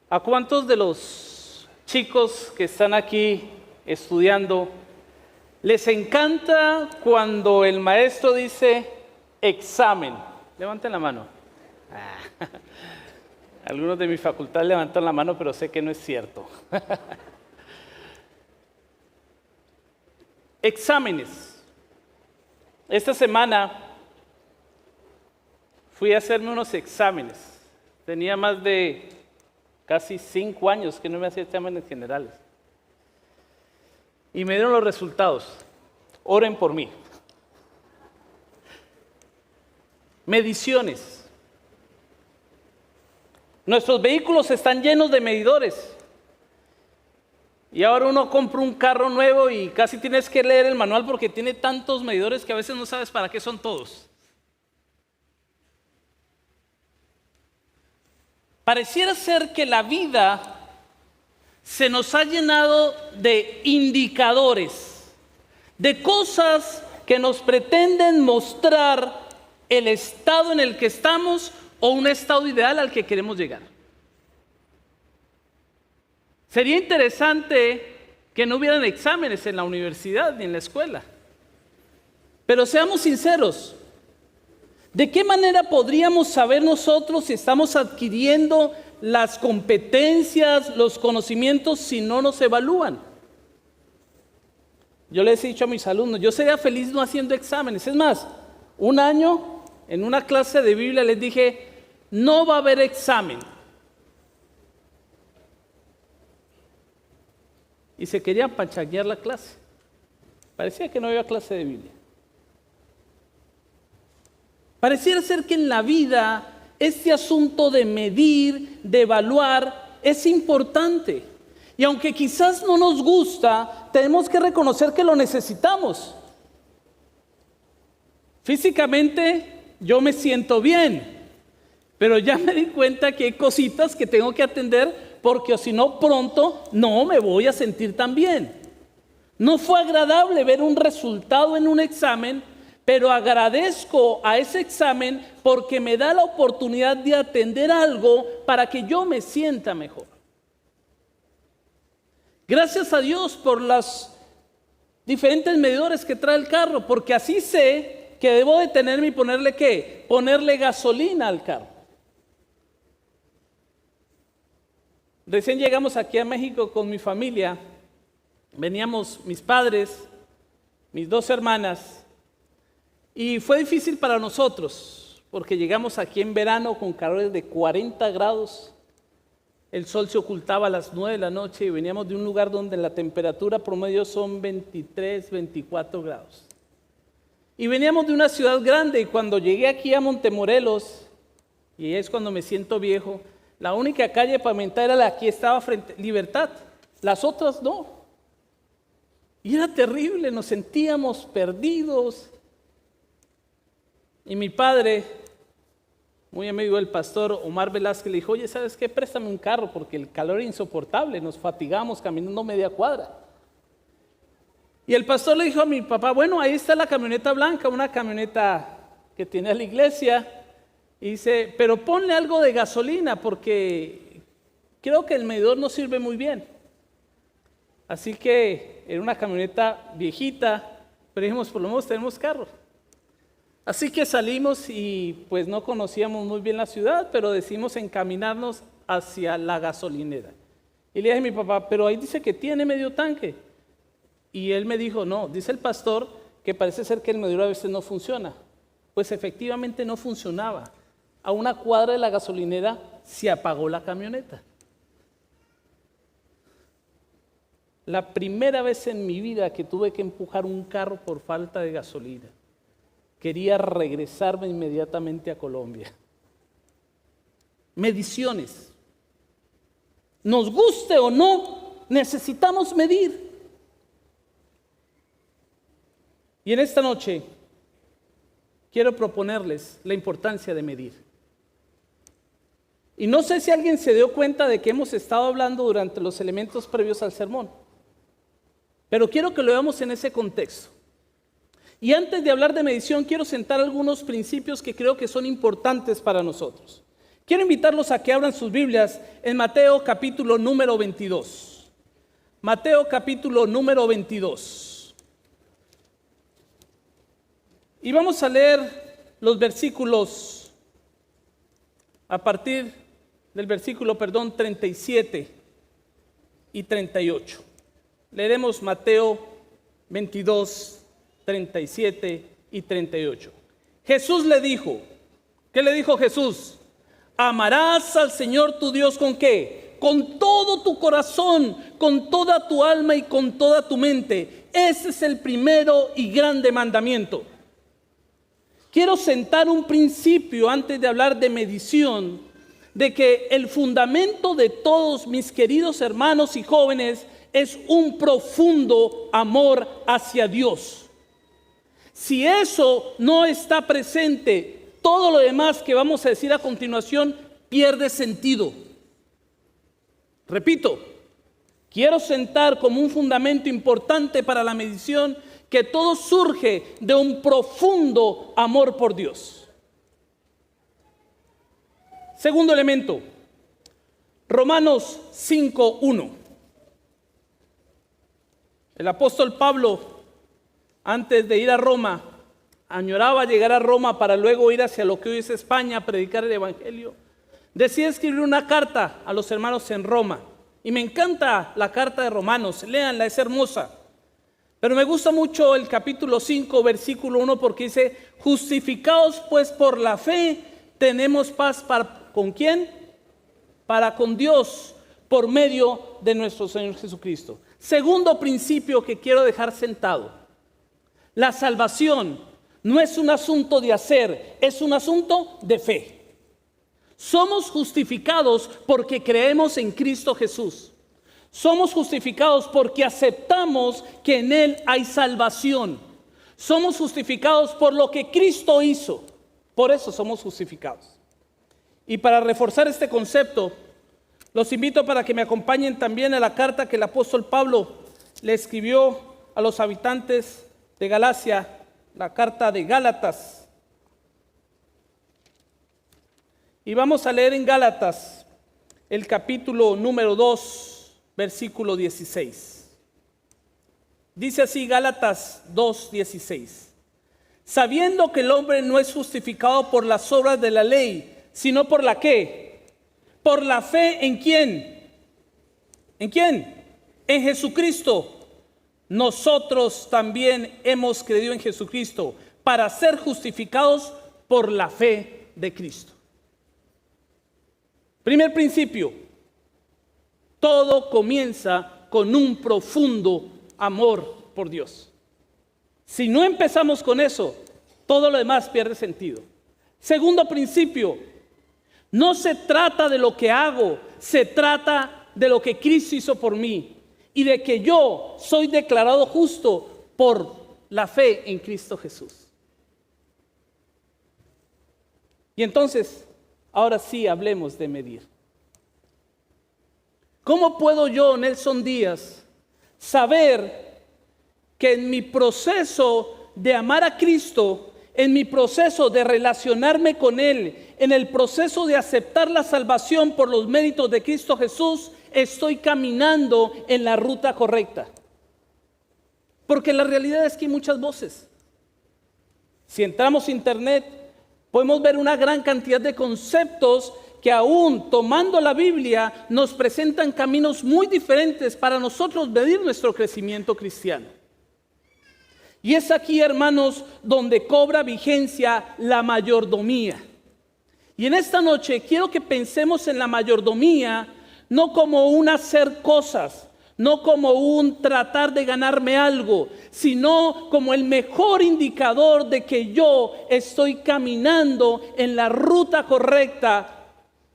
¿A cuántos de los chicos que están aquí estudiando les encanta cuando el maestro dice examen? Levanten la mano. Algunos de mi facultad levantan la mano, pero sé que no es cierto. Exámenes. Esta semana fui a hacerme unos exámenes. Tenía más de casi 5 años que no me hacía exámenes generales. Y me dieron los resultados. Oren por mí. Mediciones. Nuestros vehículos están llenos de medidores. Y ahora uno compra un carro nuevo y casi tienes que leer el manual porque tiene tantos medidores que a veces no sabes para qué son todos. Pareciera ser que la vida se nos ha llenado de indicadores, de cosas que nos pretenden mostrar el estado en el que estamos o un estado ideal al que queremos llegar. Sería interesante que no hubieran exámenes en la universidad ni en la escuela. Pero seamos sinceros, ¿de qué manera podríamos saber nosotros si estamos adquiriendo las competencias, los conocimientos si no nos evalúan? Yo les he dicho a mis alumnos, yo sería feliz no haciendo exámenes. Es más, un año en una clase de Biblia les dije, no va a haber examen. Y se querían pachaguear la clase. Parecía que no había clase de Biblia. Pareciera ser que en la vida este asunto de medir, de evaluar, es importante. Y aunque quizás no nos gusta, tenemos que reconocer que lo necesitamos. Físicamente yo me siento bien, pero ya me di cuenta que hay cositas que tengo que atender porque si no pronto no me voy a sentir tan bien. No fue agradable ver un resultado en un examen, pero agradezco a ese examen porque me da la oportunidad de atender algo para que yo me sienta mejor. Gracias a Dios por los diferentes medidores que trae el carro, porque así sé que debo detenerme y ponerle ¿qué? Ponerle gasolina al carro. Recién llegamos aquí a México con mi familia. Veníamos mis padres, mis 2 hermanas, y fue difícil para nosotros, porque llegamos aquí en verano con calores de 40 grados. El sol se ocultaba a las 9 de la noche y veníamos de un lugar donde la temperatura promedio son 23, 24 grados. Y veníamos de una ciudad grande y cuando llegué aquí a Montemorelos, y es cuando me siento viejo, la única calle pavimentada era la que estaba frente a Libertad, las otras no. Y era terrible, nos sentíamos perdidos. Y mi padre, muy amigo del pastor Omar Velázquez, le dijo, oye, ¿sabes qué? Préstame un carro porque el calor era insoportable, nos fatigamos caminando media cuadra. Y el pastor le dijo a mi papá, bueno, ahí está la camioneta blanca, una camioneta que tiene la iglesia. Y dice, pero ponle algo de gasolina porque creo que el medidor no sirve muy bien. Así que era una camioneta viejita, pero dijimos, por lo menos tenemos carro. Así que salimos y pues no conocíamos muy bien la ciudad, pero decidimos encaminarnos hacia la gasolinera. Y le dije a mi papá, pero ahí dice que tiene medio tanque. Y él me dijo, no, dice el pastor que parece ser que el medidor a veces no funciona. Pues efectivamente no funcionaba. A una cuadra de la gasolinera se apagó la camioneta. La primera vez en mi vida que tuve que empujar un carro por falta de gasolina. Quería regresarme inmediatamente a Colombia. Mediciones. Nos guste o no, necesitamos medir. Y en esta noche quiero proponerles la importancia de medir. Y no sé si alguien se dio cuenta de que hemos estado hablando durante los elementos previos al sermón, pero quiero que lo veamos en ese contexto. Y antes de hablar de medición, quiero sentar algunos principios que creo que son importantes para nosotros. Quiero invitarlos a que abran sus Biblias en Mateo capítulo número 22. Mateo capítulo número 22. Y vamos a leer los versículos a partir del versículo, 37 y 38. Leeremos Mateo 22, 37 y 38. Jesús le dijo, ¿qué le dijo Jesús? Amarás al Señor tu Dios ¿con qué? Con todo tu corazón, con toda tu alma y con toda tu mente. Ese es el primero y grande mandamiento. Quiero sentar un principio antes de hablar de medición, de que el fundamento de todos mis queridos hermanos y jóvenes es un profundo amor hacia Dios. Si eso no está presente, todo lo demás que vamos a decir a continuación pierde sentido. Repito, quiero sentar como un fundamento importante para la medición que todo surge de un profundo amor por Dios. Segundo elemento, Romanos 5:1. El apóstol Pablo, antes de ir a Roma, añoraba llegar a Roma para luego ir hacia lo que hoy es España a predicar el evangelio. Decide escribir una carta a los hermanos en Roma. Y me encanta la carta de Romanos, léanla, es hermosa. Pero me gusta mucho el capítulo 5, versículo 1, porque dice, justificados pues por la fe, tenemos paz para, ¿con quién? Para con Dios, por medio de nuestro Señor Jesucristo. Segundo principio que quiero dejar sentado. La salvación no es un asunto de hacer, es un asunto de fe. Somos justificados porque creemos en Cristo Jesús. Somos justificados porque aceptamos que en Él hay salvación. Somos justificados por lo que Cristo hizo. Por eso somos justificados. Y para reforzar este concepto, los invito para que me acompañen también a la carta que el apóstol Pablo le escribió a los habitantes de Galacia, la carta de Gálatas. Y vamos a leer en Gálatas el capítulo número 2, versículo 16. Dice así Gálatas 2:16. Sabiendo que el hombre no es justificado por las obras de la ley, sino por la ¿qué? Por la fe ¿en quién? ¿En quién? En Jesucristo. Nosotros también hemos creído en Jesucristo para ser justificados por la fe de Cristo. Primer principio, todo comienza con un profundo amor por Dios. Si no empezamos con eso, todo lo demás pierde sentido. Segundo principio, no se trata de lo que hago, se trata de lo que Cristo hizo por mí y de que yo soy declarado justo por la fe en Cristo Jesús. Y entonces, ahora sí hablemos de medir. ¿Cómo puedo yo, Nelson Díaz, saber que en mi proceso de amar a Cristo, en mi proceso de relacionarme con Él, en el proceso de aceptar la salvación por los méritos de Cristo Jesús, estoy caminando en la ruta correcta? Porque la realidad es que hay muchas voces. Si entramos a internet, podemos ver una gran cantidad de conceptos que aún tomando la Biblia nos presentan caminos muy diferentes para nosotros medir nuestro crecimiento cristiano. Y es aquí, hermanos, donde cobra vigencia la mayordomía. Y en esta noche quiero que pensemos en la mayordomía no como un hacer cosas, no como un tratar de ganarme algo, sino como el mejor indicador de que yo estoy caminando en la ruta correcta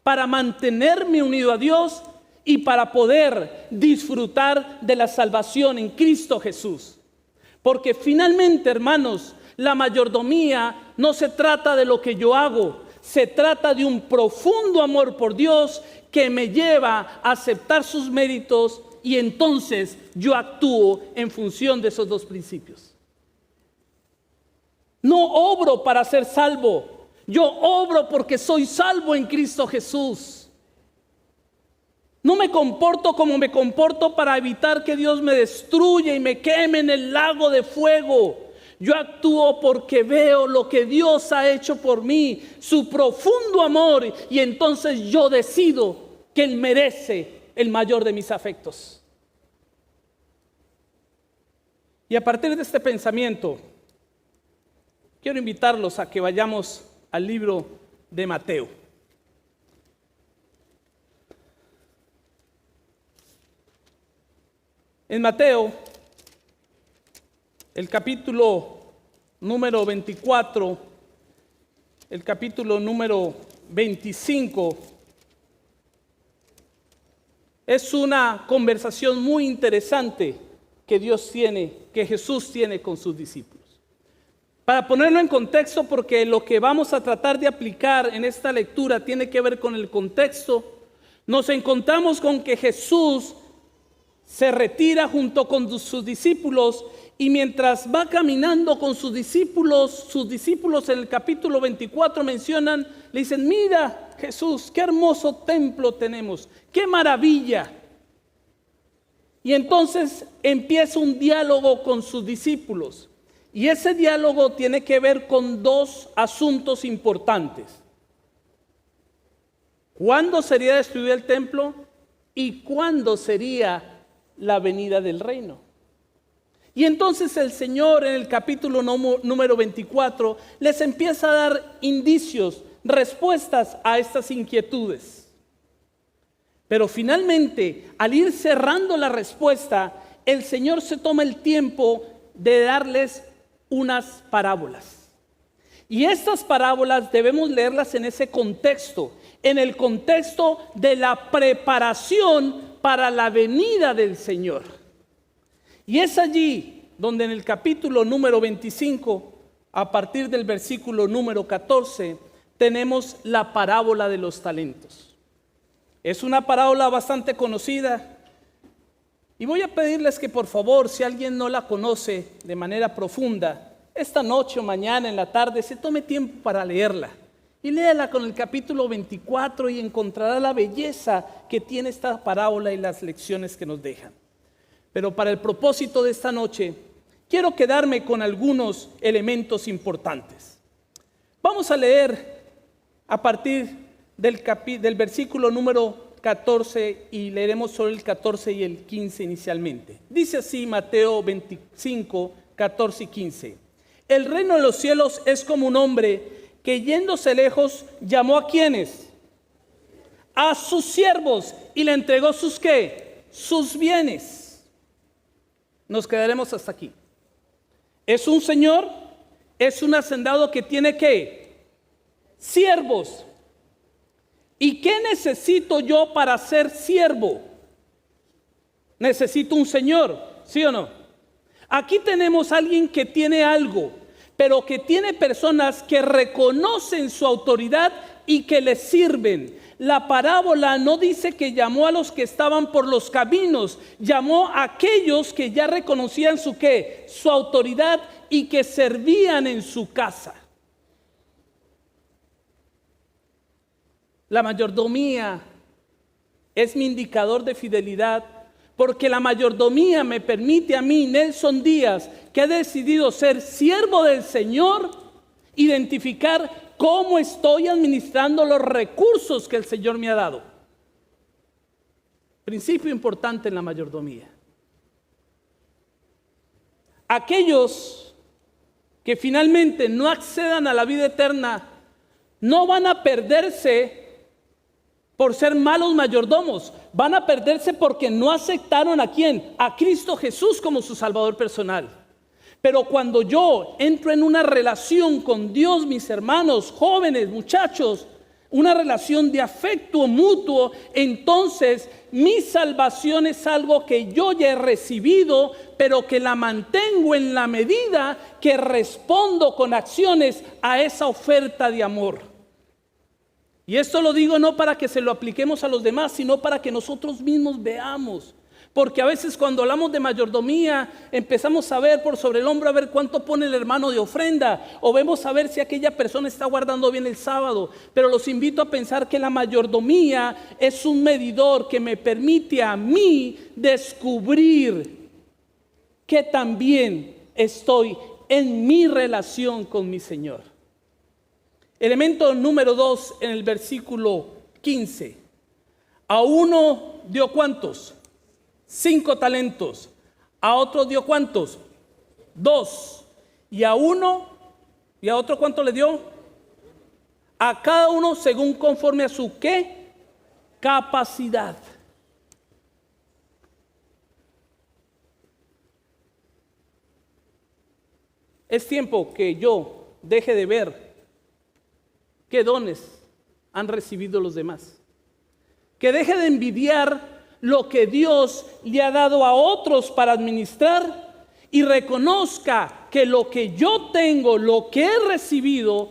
para mantenerme unido a Dios y para poder disfrutar de la salvación en Cristo Jesús. Porque finalmente, hermanos, la mayordomía no se trata de lo que yo hago, se trata de un profundo amor por Dios que me lleva a aceptar sus méritos y entonces yo actúo en función de esos dos principios. No obro para ser salvo, Yo obro porque soy salvo en Cristo Jesús. No me comporto como me comporto para evitar que Dios me destruya y me queme en el lago de fuego. Yo actúo porque veo lo que Dios ha hecho por mí, su profundo amor, y entonces yo decido que Él merece el mayor de mis afectos. Y a partir de este pensamiento, quiero invitarlos a que vayamos al libro de Mateo. En Mateo, el capítulo número 24, el capítulo número 25, es una conversación muy interesante que que Jesús tiene con sus discípulos. Para ponerlo en contexto, porque lo que vamos a tratar de aplicar en esta lectura tiene que ver con el contexto, nos encontramos con que Jesús se retira junto con sus discípulos, y mientras va caminando con sus discípulos en el capítulo 24 mencionan, le dicen: mira Jesús, qué hermoso templo tenemos, qué maravilla. Y entonces empieza un diálogo con sus discípulos, y ese diálogo tiene que ver con dos asuntos importantes: ¿cuándo sería destruido el templo? ¿Y cuándo sería la venida del reino? Y entonces el Señor en el capítulo número 24 les empieza a dar indicios, respuestas a estas inquietudes. Pero finalmente, al ir cerrando la respuesta, el Señor se toma el tiempo de darles unas parábolas. Y estas parábolas debemos leerlas en ese contexto, en el contexto de la preparación para la venida del Señor. Y es allí donde en el capítulo número 25, a partir del versículo número 14, tenemos la parábola de los talentos. Es una parábola bastante conocida, y voy a pedirles que por favor, si alguien no la conoce de manera profunda, esta noche o mañana en la tarde se tome tiempo para leerla. Y léala con el capítulo 24 y encontrará la belleza que tiene esta parábola y las lecciones que nos dejan. Pero para el propósito de esta noche, quiero quedarme con algunos elementos importantes. Vamos a leer a partir del versículo número 14 y leeremos sobre el 14 y el 15 inicialmente. Dice así Mateo 25, 14 y 15. El reino de los cielos es como un hombre que yéndose lejos llamó a ¿quiénes? A sus siervos, y le entregó sus ¿qué? Sus bienes. Nos quedaremos hasta aquí. Es un señor, es un hacendado que tiene ¿qué? Siervos. ¿Y qué necesito yo para ser siervo? Necesito un señor, ¿sí o no? Aquí tenemos a alguien que tiene algo, pero que tiene personas que reconocen su autoridad y que le sirven. La parábola no dice que llamó a los que estaban por los caminos, llamó a aquellos que ya reconocían su ¿qué? Su autoridad y que servían en su casa. La mayordomía es mi indicador de fidelidad, porque la mayordomía me permite a mí, Nelson Díaz, que he decidido ser siervo del Señor, identificar cómo estoy administrando los recursos que el Señor me ha dado. Principio importante en la mayordomía. Aquellos que finalmente no accedan a la vida eterna no van a perderse por ser malos mayordomos, van a perderse porque no aceptaron ¿a quién? A Cristo Jesús como su Salvador personal. Pero cuando yo entro en una relación con Dios, mis hermanos, jóvenes, muchachos, una relación de afecto mutuo, entonces mi salvación es algo que yo ya he recibido, pero que la mantengo en la medida que respondo con acciones a esa oferta de amor. Y esto lo digo no para que se lo apliquemos a los demás, sino para que nosotros mismos veamos. Porque a veces cuando hablamos de mayordomía, empezamos a ver por sobre el hombro a ver cuánto pone el hermano de ofrenda, o vemos a ver si aquella persona está guardando bien el sábado. Pero los invito a pensar que la mayordomía es un medidor que me permite a mí descubrir que también estoy en mi relación con mi Señor. Elemento número 2 en el versículo 15. A uno dio ¿cuántos? 5 talentos. A otro dio ¿cuántos? 2. Y a uno, y a otro ¿cuánto le dio? A cada uno según conforme a su ¿qué? Capacidad. Es tiempo que yo deje de ver qué dones han recibido los demás. Que deje de envidiar lo que Dios le ha dado a otros para administrar y reconozca que lo que yo tengo, lo que he recibido,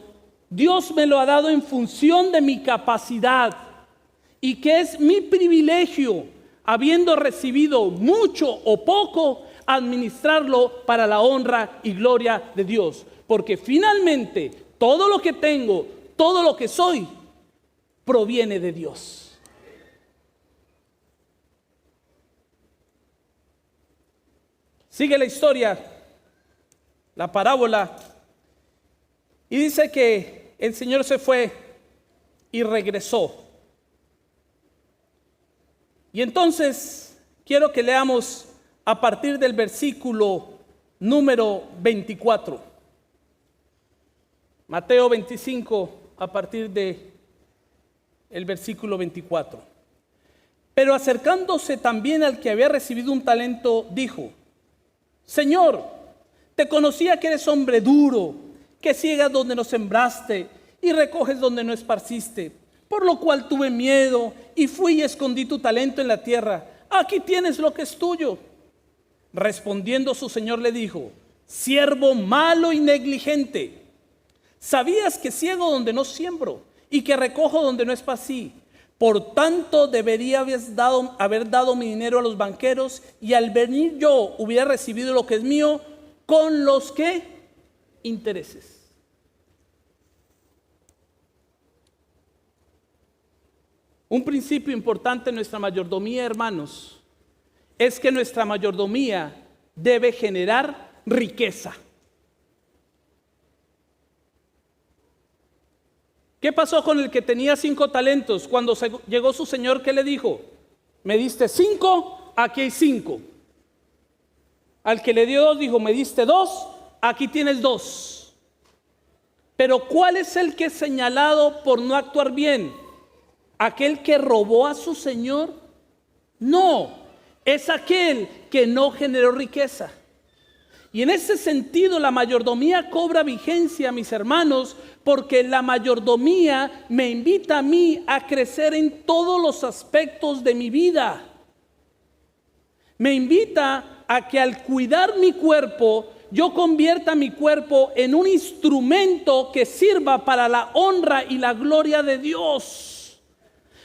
Dios me lo ha dado en función de mi capacidad y que es mi privilegio, habiendo recibido mucho o poco, administrarlo para la honra y gloria de Dios. Porque finalmente todo lo que tengo, todo lo que soy, proviene de Dios. Sigue la historia, la parábola, y dice que el Señor se fue y regresó. Y entonces quiero que leamos a partir del versículo número 24. Mateo 25, a partir de el versículo 24. Pero acercándose también al que había recibido un talento, dijo: Señor, te conocía que eres hombre duro, que ciegas donde no sembraste y recoges donde no esparciste. Por lo cual tuve miedo y fui y escondí tu talento en la tierra. Aquí tienes lo que es tuyo. Respondiendo su señor le dijo: siervo malo y negligente, sabías que ciego donde no siembro y que recojo donde no esparcí. Por tanto, debería haber dado mi dinero a los banqueros y al venir yo hubiera recibido lo que es mío con los ¿qué? Intereses. Un principio importante en nuestra mayordomía, hermanos, es que nuestra mayordomía debe generar riqueza. ¿Qué pasó con el que tenía 5 talentos? Cuando llegó su señor, ¿qué le dijo? Me diste 5, aquí hay 5. Al que le dio 2 dijo, me diste 2, aquí tienes 2. Pero ¿cuál es el que es señalado por no actuar bien? ¿Aquel que robó a su señor? No, es aquel que no generó riqueza. Y en ese sentido la mayordomía cobra vigencia, mis hermanos, porque la mayordomía me invita a mí a crecer en todos los aspectos de mi vida. Me invita a que al cuidar mi cuerpo, yo convierta mi cuerpo en un instrumento que sirva para la honra y la gloria de Dios.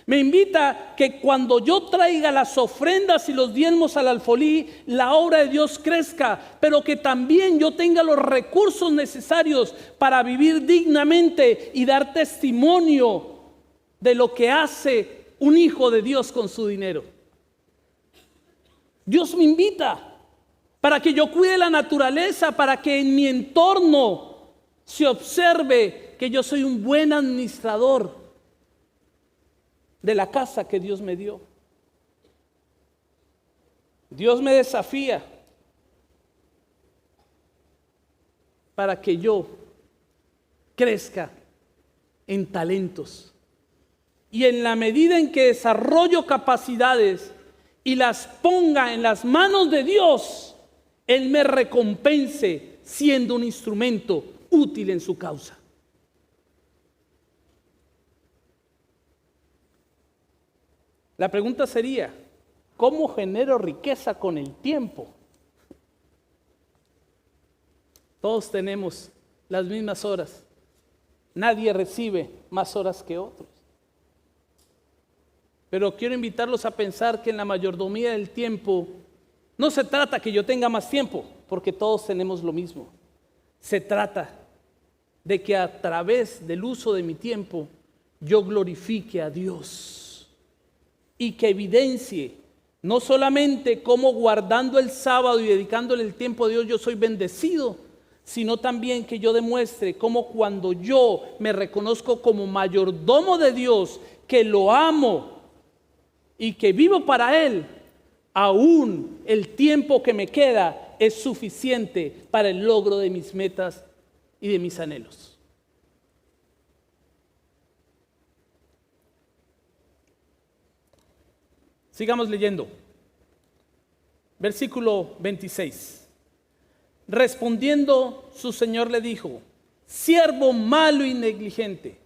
Me invita que cuando yo traiga las ofrendas y los diezmos al alfolí, la obra de Dios crezca, pero que también yo tenga los recursos necesarios para vivir dignamente y dar testimonio de lo que hace un hijo de Dios con su dinero. Dios me invita para que yo cuide la naturaleza, para que en mi entorno se observe que yo soy un buen administrador de la casa que Dios me dio. Dios me desafía para que yo crezca en talentos. Y en la medida en que desarrollo capacidades y las ponga en las manos de Dios, Él me recompense siendo un instrumento útil en su causa. La pregunta sería, ¿cómo genero riqueza con el tiempo? Todos tenemos las mismas horas. Nadie recibe más horas que otros. Pero quiero invitarlos a pensar que en la mayordomía del tiempo no se trata que yo tenga más tiempo, porque todos tenemos lo mismo. Se trata de que a través del uso de mi tiempo yo glorifique a Dios y que evidencie no solamente cómo guardando el sábado y dedicándole el tiempo a Dios yo soy bendecido, sino también que yo demuestre cómo cuando yo me reconozco como mayordomo de Dios, que lo amo y que vivo para Él, aún el tiempo que me queda es suficiente para el logro de mis metas y de mis anhelos. Sigamos leyendo. Versículo 26. Respondiendo, su señor le dijo: siervo malo y negligente.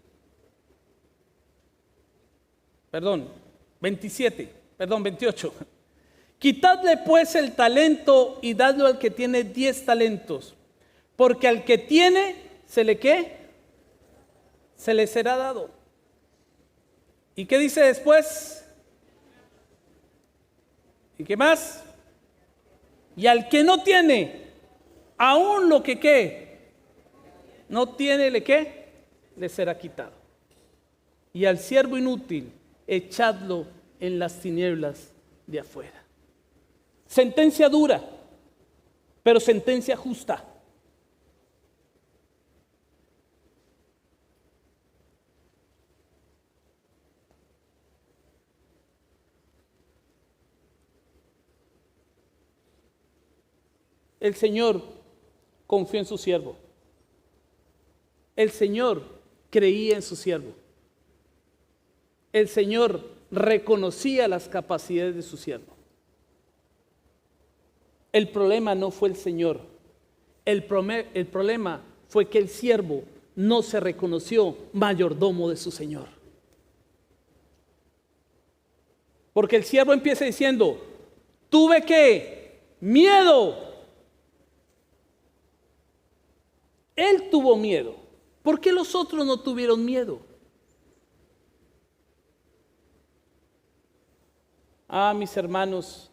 28. Quitadle pues el talento y dadlo al que tiene 10 talentos, porque al que tiene, ¿se le qué? Se le será dado. ¿Y qué dice después? ¿Y qué más? Y al que no tiene, aún lo que ¿qué? No tiene, ¿le qué? Le será quitado. Y al siervo inútil, echadlo en las tinieblas de afuera. Sentencia dura, pero sentencia justa. El Señor confió en su siervo. El Señor creía en su siervo. El Señor reconocía las capacidades de su siervo. El problema no fue el Señor. El problema fue que el siervo no se reconoció mayordomo de su Señor. Porque el siervo empieza diciendo: tuve que miedo. Él tuvo miedo. ¿Por qué los otros no tuvieron miedo? Mis hermanos,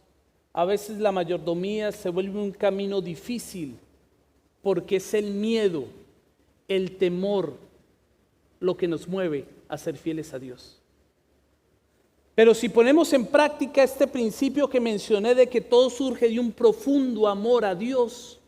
a veces la mayordomía se vuelve un camino difícil porque es el miedo, el temor, lo que nos mueve a ser fieles a Dios. Pero si ponemos en práctica este principio que mencioné de que todo surge de un profundo amor a Dios,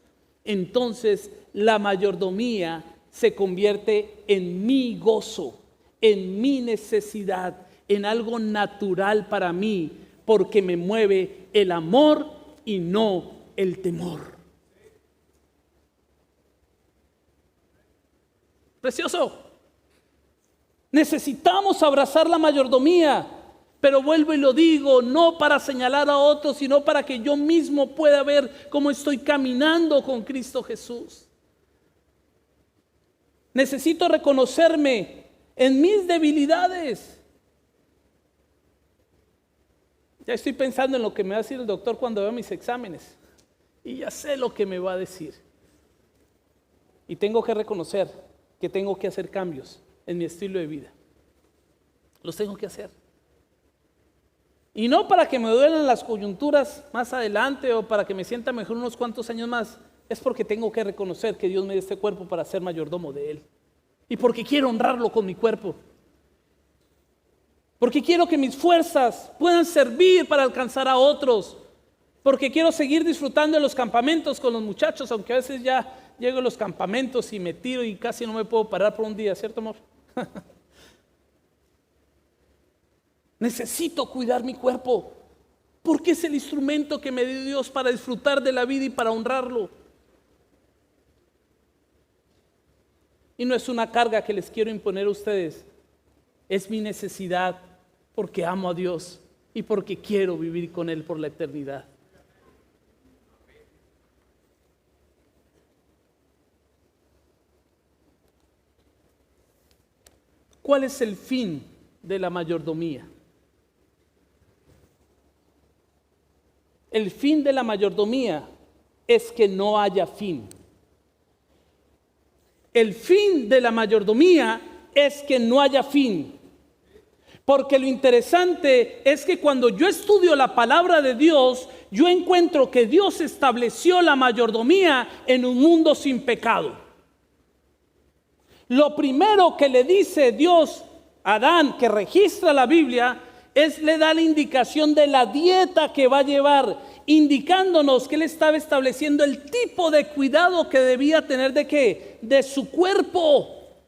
entonces la mayordomía se convierte en mi gozo, en mi necesidad, en algo natural para mí, porque me mueve el amor y no el temor. Precioso. Necesitamos abrazar la mayordomía, pero vuelvo y lo digo, no para señalar a otros, sino para que yo mismo pueda ver cómo estoy caminando con Cristo Jesús. Necesito reconocerme en mis debilidades. Ya estoy pensando en lo que me va a decir el doctor cuando vea mis exámenes. Y ya sé lo que me va a decir. Y tengo que reconocer que tengo que hacer cambios en mi estilo de vida. Los tengo que hacer. Y no para que me duelan las coyunturas más adelante o para que me sienta mejor unos cuantos años más. Es porque tengo que reconocer que Dios me dio este cuerpo para ser mayordomo de Él. Y porque quiero honrarlo con mi cuerpo. Porque quiero que mis fuerzas puedan servir para alcanzar a otros. Porque quiero seguir disfrutando de los campamentos con los muchachos, aunque a veces ya llego a los campamentos y me tiro y casi no me puedo parar por un día, ¿cierto, amor? Necesito cuidar mi cuerpo, porque es el instrumento que me dio Dios para disfrutar de la vida y para honrarlo. Y no es una carga que les quiero imponer a ustedes, es mi necesidad, porque amo a Dios y porque quiero vivir con Él por la eternidad. ¿Cuál es el fin de la mayordomía? El fin de la mayordomía es que no haya fin. El fin de la mayordomía es que no haya fin. Porque lo interesante es que cuando yo estudio la palabra de Dios, yo encuentro que Dios estableció la mayordomía en un mundo sin pecado. Lo primero que le dice Dios a Adán, que registra la Biblia, le da la indicación de la dieta que va a llevar, indicándonos que él estaba estableciendo el tipo de cuidado que debía tener ¿de qué? De su cuerpo.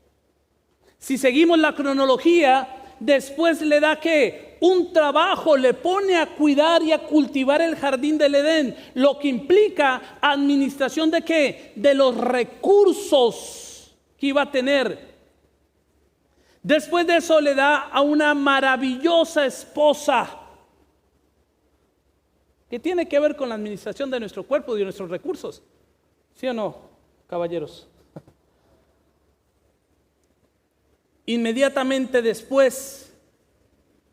Si seguimos la cronología, después le da que un trabajo, le pone a cuidar y a cultivar el jardín del Edén, lo que implica administración de qué? De los recursos que iba a tener. Después de eso le da a una maravillosa esposa que tiene que ver con la administración de nuestro cuerpo y de nuestros recursos. ¿Sí o no, caballeros? Inmediatamente después,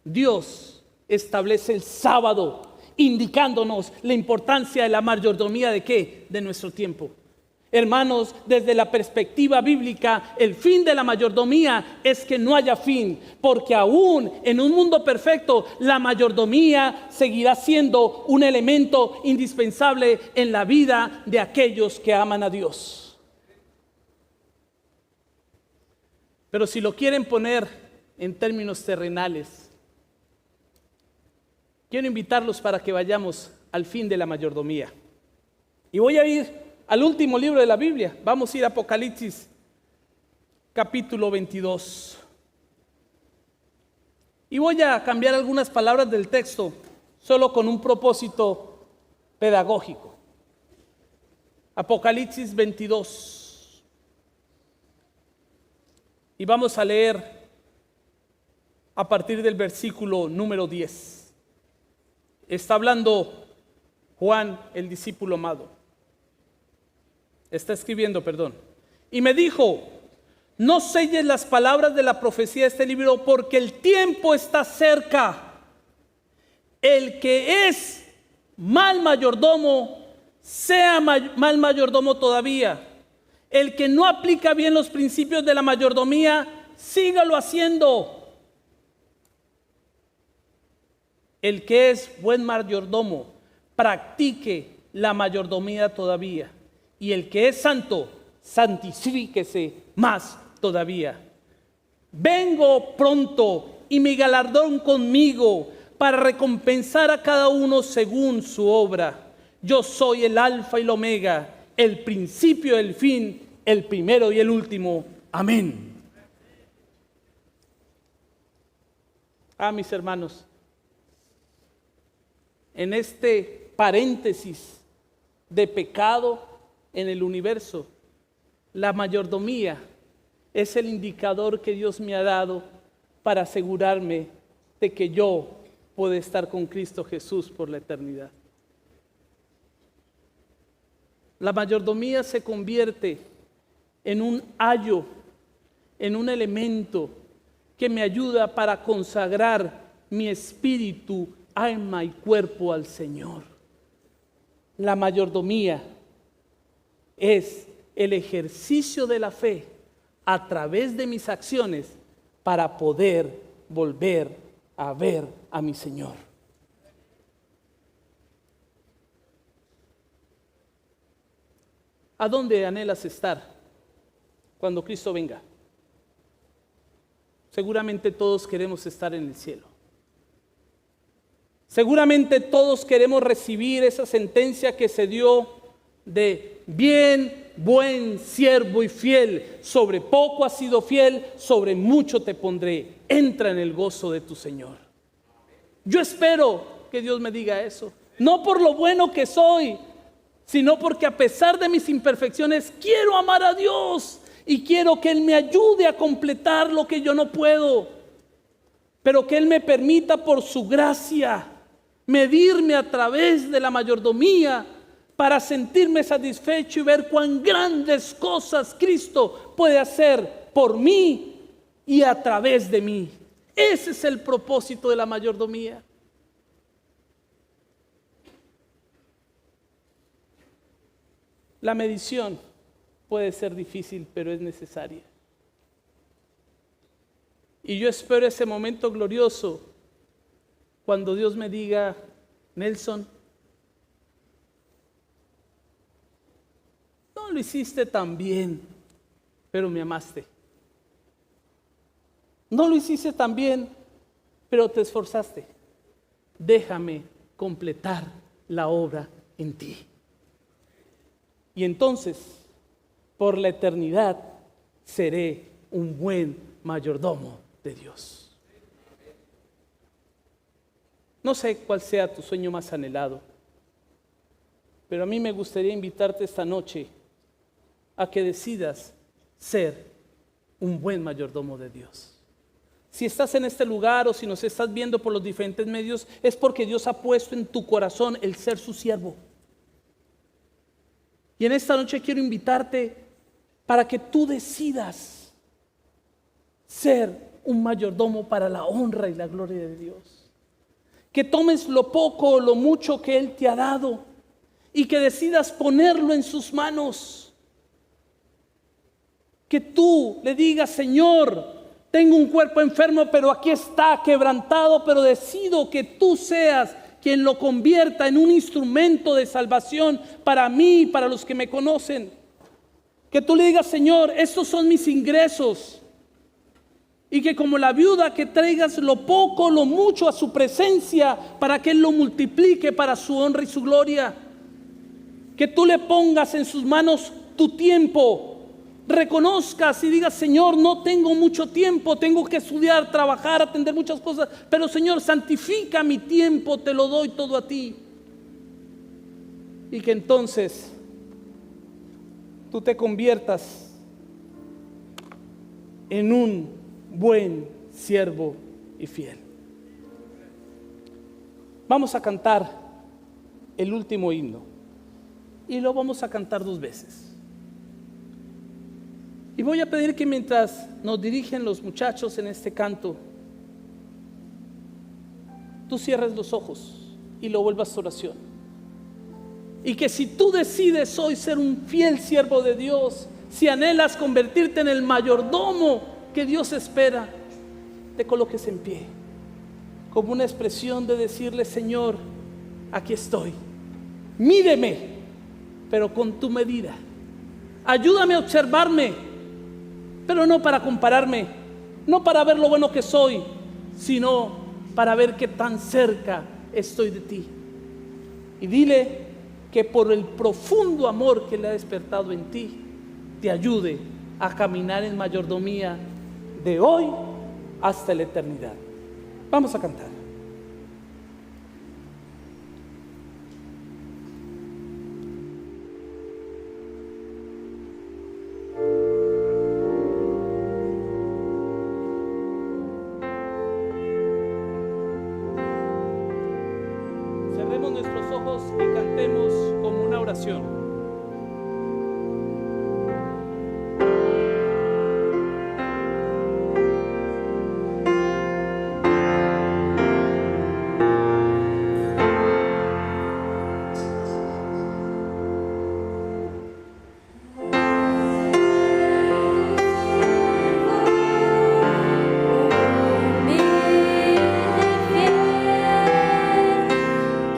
Dios establece el sábado, indicándonos la importancia de la mayordomía de ¿qué? De nuestro tiempo. Hermanos, desde la perspectiva bíblica, el fin de la mayordomía es que no haya fin, porque aún en un mundo perfecto, la mayordomía seguirá siendo un elemento indispensable en la vida de aquellos que aman a Dios. Pero si lo quieren poner en términos terrenales, quiero invitarlos para que vayamos al fin de la mayordomía. Y voy a ir al último libro de la Biblia. Vamos a ir a Apocalipsis, capítulo 22. Y voy a cambiar algunas palabras del texto, solo con un propósito pedagógico. Apocalipsis 22. Y vamos a leer a partir del versículo número 10. Está hablando Juan, el discípulo amado. Está escribiendo, perdón. Y me dijo: no selles las palabras de la profecía de este libro, porque el tiempo está cerca. El que es mal mayordomo, sea mal mayordomo todavía. El que no aplica bien los principios de la mayordomía, sígalo haciendo. El que es buen mayordomo, practique la mayordomía todavía. Y el que es santo, santifíquese más todavía. Vengo pronto, y mi galardón conmigo, para recompensar a cada uno según su obra. Yo soy el alfa y el omega, el principio y el fin, el primero y el último. Amén. Mis hermanos, en este paréntesis de pecado en el universo, la mayordomía es el indicador que Dios me ha dado para asegurarme de que yo puedo estar con Cristo Jesús por la eternidad. La mayordomía se convierte en un ayo, en un elemento que me ayuda para consagrar mi espíritu, alma y cuerpo al Señor. La mayordomía es el ejercicio de la fe a través de mis acciones para poder volver a ver a mi Señor. ¿A dónde anhelas estar cuando Cristo venga? Seguramente todos queremos estar en el cielo. Seguramente todos queremos recibir esa sentencia que se dio de bien, buen siervo y fiel. Sobre poco has sido fiel, sobre mucho te pondré. Entra en el gozo de tu Señor. Yo espero que Dios me diga eso. No por lo bueno que soy, sino porque a pesar de mis imperfecciones quiero amar a Dios y quiero que Él me ayude a completar lo que yo no puedo, pero que Él me permita por su gracia medirme a través de la mayordomía para sentirme satisfecho y ver cuán grandes cosas Cristo puede hacer por mí y a través de mí. Ese es el propósito de la mayordomía. La medición puede ser difícil, pero es necesaria. Y yo espero ese momento glorioso cuando Dios me diga, Nelson, no lo hiciste tan bien, pero me amaste. No lo hiciste tan bien, pero te esforzaste. Déjame completar la obra en ti. Y entonces, por la eternidad, seré un buen mayordomo de Dios. No sé cuál sea tu sueño más anhelado, pero a mí me gustaría invitarte esta noche a que decidas ser un buen mayordomo de Dios. Si estás en este lugar o si nos estás viendo por los diferentes medios, es porque Dios ha puesto en tu corazón el ser su siervo. Y en esta noche quiero invitarte para que tú decidas ser un mayordomo para la honra y la gloria de Dios. Que tomes lo poco o lo mucho que Él te ha dado y que decidas ponerlo en sus manos. Que tú le digas, Señor, tengo un cuerpo enfermo, pero aquí está quebrantado, pero decido que tú seas quien lo convierta en un instrumento de salvación para mí y para los que me conocen. Que tú le digas, Señor, estos son mis ingresos. Y que como la viuda, que traigas lo poco, lo mucho a su presencia para que Él lo multiplique para su honra y su gloria. Que tú le pongas en sus manos tu tiempo. Reconozcas y digas, Señor, no tengo mucho tiempo, tengo que estudiar, trabajar, atender muchas cosas, pero Señor, santifica mi tiempo, te lo doy todo a ti. Y que entonces tú te conviertas en un buen siervo y fiel. Vamos a cantar el último himno y lo vamos a cantar 2 veces. Y voy a pedir que mientras nos dirigen los muchachos en este canto, tú cierres los ojos y lo vuelvas a oración. Y que si tú decides hoy ser un fiel siervo de Dios, si anhelas convertirte en el mayordomo que Dios espera, te coloques en pie, como una expresión de decirle, Señor, aquí estoy, mídeme, pero con tu medida. Ayúdame a observarme, pero no para compararme, no para ver lo bueno que soy, sino para ver qué tan cerca estoy de ti. Y dile que por el profundo amor que le ha despertado en ti, te ayude a caminar en mayordomía de hoy hasta la eternidad. Vamos a cantar. Cerremos nuestros ojos y cantemos como una oración.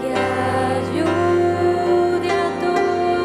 Que ayude a todos.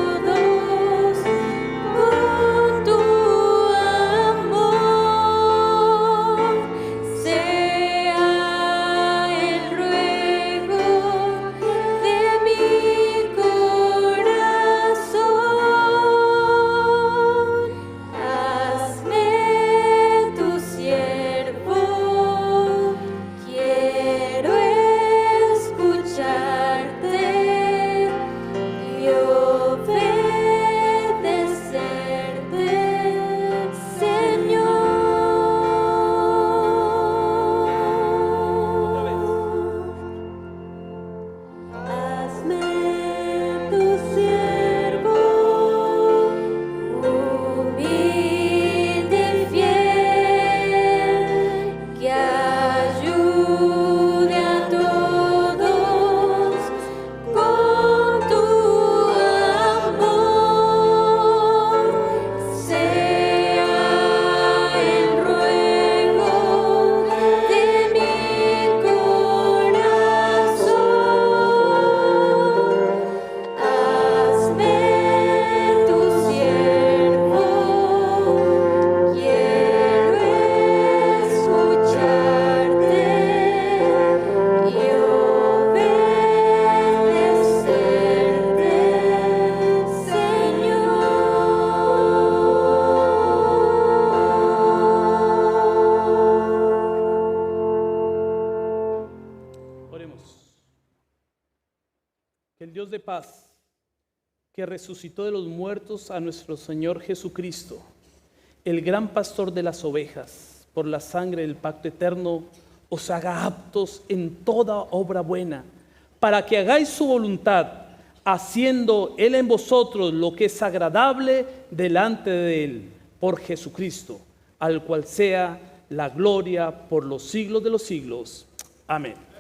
Dios de paz, que resucitó de los muertos a nuestro Señor Jesucristo, el gran pastor de las ovejas, por la sangre del pacto eterno, os haga aptos en toda obra buena, para que hagáis su voluntad, haciendo Él en vosotros lo que es agradable delante de Él, por Jesucristo, al cual sea la gloria por los siglos de los siglos. Amén.